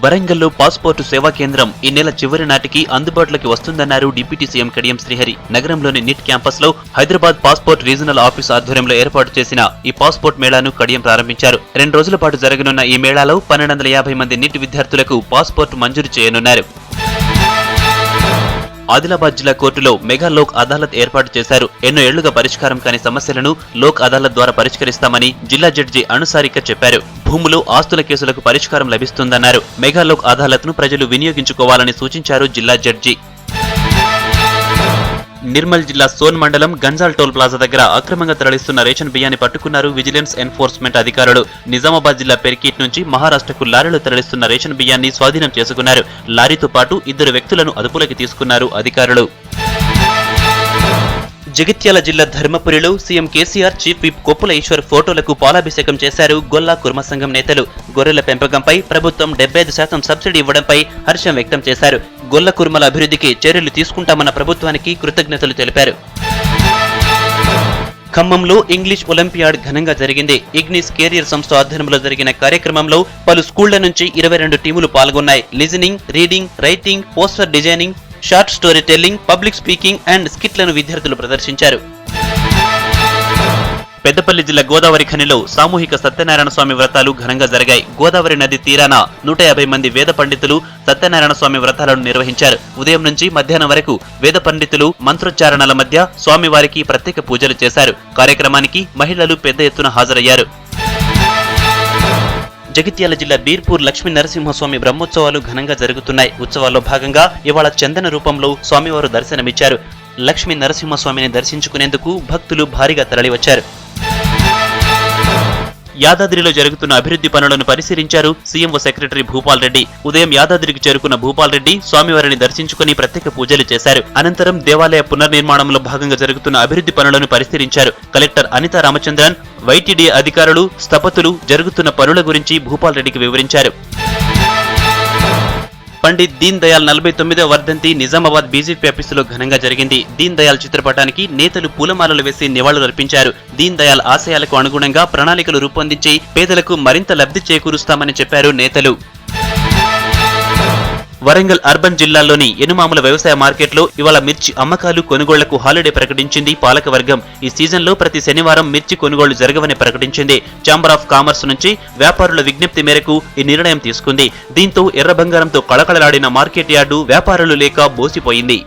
వరంగల్లో పాస్పోర్టు సేవా కేంద్రం ఈ నెల చివరి నాటికి అందుబాటులోకి వస్తుందన్నారు డిప్యూటీ సీఎం కడియం శ్రీహరి. నగరంలోని నిట్ క్యాంపస్ లో హైదరాబాద్ పాస్పోర్ట్ రీజనల్ ఆఫీస్ ఆధ్వర్యంలో ఏర్పాటు చేసిన ఈ పాస్పోర్ట్ మేళాను కడియం ప్రారంభించారు. 2 రోజుల పాటు జరగనున్న ఈ మేళాలో 1250 మంది నిట్ విద్యార్థులకు పాస్పోర్ట్ మంజూరు చేయనున్నారు. ఆదిలాబాద్ జిల్లా కోర్టులో మెగా లోక్ అదాలత్ ఏర్పాటు చేశారు. ఎన్నో ఏళ్లుగా పరిష్కారం కాని సమస్యలను లోక్ అదాలత్ ద్వారా పరిష్కరిస్తామని జిల్లా జడ్జి అనుసారిక చెప్పారు. భూములు, ఆస్తుల కేసులకు పరిష్కారం లభిస్తుందన్నారు. మెగా లోక్ అదాలత్ ను ప్రజలు వినియోగించుకోవాలని సూచించారు జిల్లా జడ్జి. నిర్మల్ జిల్లా సోన్ మండలం గంజాల్ టోల్ ప్లాజా దగ్గర అక్రమంగా తరలిస్తున్న రేషన్ బియ్యాన్ని పట్టుకున్నారు విజిలెన్స్ ఎన్ఫోర్స్మెంట్ అధికారులు. నిజామాబాద్ జిల్లా పెరికిట్ నుంచి మహారాష్ట్రకు లారీలో తరలిస్తున్న రేషన్ బియ్యాన్ని స్వాధీనం చేసుకున్నారు. లారీతో పాటు 2 వ్యక్తులను అదుపులోకి తీసుకున్నారు అధికారులు. జగిత్యాల జిల్లా ధర్మపురిలో CM KCR, chief whip Koppula Eshwar ఫోటోలకు పాలాభిషేకం చేశారు గొల్లా కుర్మ సంఘం నేతలు. గొర్రెల పెంపకంపై ప్రభుత్వం 75% సబ్సిడీ ఇవ్వడంపై హర్షం వ్యక్తం చేశారు. గొల్ల కుర్మల అభివృద్ధికి చర్యలు తీసుకుంటామన్న ప్రభుత్వానికి కృతజ్ఞతలు తెలిపారు. ఖమ్మంలో ఇంగ్లీష్ ఒలింపియాడ్ ఘనంగా జరిగింది. ఇగ్నిస్ కెరియర్ సంస్థ ఆధ్వర్యంలో జరిగిన కార్యక్రమంలో పలు స్కూళ్ల నుంచి 22 టీములు పాల్గొన్నాయి. Listening, reading, writing, poster designing, short story telling, public speaking and స్కిట్లను విద్యార్థులు ప్రదర్శించారు. పెద్దపల్లి జిల్లా గోదావరి ఖనిలో సామూహిక సత్యనారాయణ స్వామి వ్రతాలు ఘనంగా జరిగాయి. గోదావరి నది తీరాన 150 మంది వేద పండితులు సత్యనారాయణ స్వామి వ్రతాలను నిర్వహించారు. ఉదయం నుంచి మధ్యాహ్నం వరకు వేద పండితులు మంత్రోచ్చారణల మధ్య స్వామివారికి ప్రత్యేక పూజలు చేశారు. కార్యక్రమానికి మహిళలు పెద్ద ఎత్తున హాజరయ్యారు. జగిత్యాల జిల్లా బీర్పూర్ లక్ష్మీ నరసింహస్వామి బ్రహ్మోత్సవాలు ఘనంగా జరుగుతున్నాయి. ఉత్సవాల్లో భాగంగా ఇవాళ చందన రూపంలో స్వామివారు దర్శనమిచ్చారు. లక్ష్మీ నరసింహస్వామిని దర్శించుకునేందుకు భక్తులు భారీగా తరలివచ్చారు. యాదాద్రిలో జరుగుతున్న అభివృద్ధి పనులను పరిశీలించారు సీఎంఓ సెక్రటరీ భూపాల్ రెడ్డి. ఉదయం యాదాద్రికి చేరుకున్న భూపాల్ రెడ్డి స్వామివారిని దర్శించుకుని ప్రత్యేక పూజలు చేశారు. అనంతరం దేవాలయ పునర్నిర్మాణంలో భాగంగా జరుగుతున్న అభివృద్ధి పనులను పరిశీలించారు. కలెక్టర్ అనితా రామచంద్రన్, వైటీడీ అధికారులు, స్థపతులు జరుగుతున్న పనుల గురించి భూపాల్ రెడ్డికి వివరించారు. పండిత్ దీన్ దయాళ్ 49వ వర్ధంతి నిజామాబాద్ బీజేపీ ఆఫీసులో ఘనంగా జరిగింది. దీన్ దయాళ్ చిత్రపటానికి నేతలు పూలమాలలు వేసి నివాళులర్పించారు. దీన్ దయాళ్ ఆశయాలకు అనుగుణంగా ప్రణాళికలు రూపొందించి పేదలకు మరింత లబ్ధి చేకూరుస్తామని చెప్పారు నేతలు. వరంగల్ అర్బన్ జిల్లాలోని ఎనుమాముల వ్యవసాయ మార్కెట్లో ఇవాళ మిర్చి అమ్మకాలు, కొనుగోళ్లకు హాలిడే ప్రకటించింది పాలకవర్గం. ఈ సీజన్లో ప్రతి శనివారం మిర్చి కొనుగోళ్లు జరగవని ప్రకటించింది. ఛాంబర్ ఆఫ్ కామర్స్ నుంచి వ్యాపారుల విజ్ఞప్తి మేరకు ఈ నిర్ణయం తీసుకుంది. దీంతో ఎర్ర బంగారంతో కళకళలాడిన మార్కెట్ యార్డు వ్యాపారులు లేక బోసిపోయింది.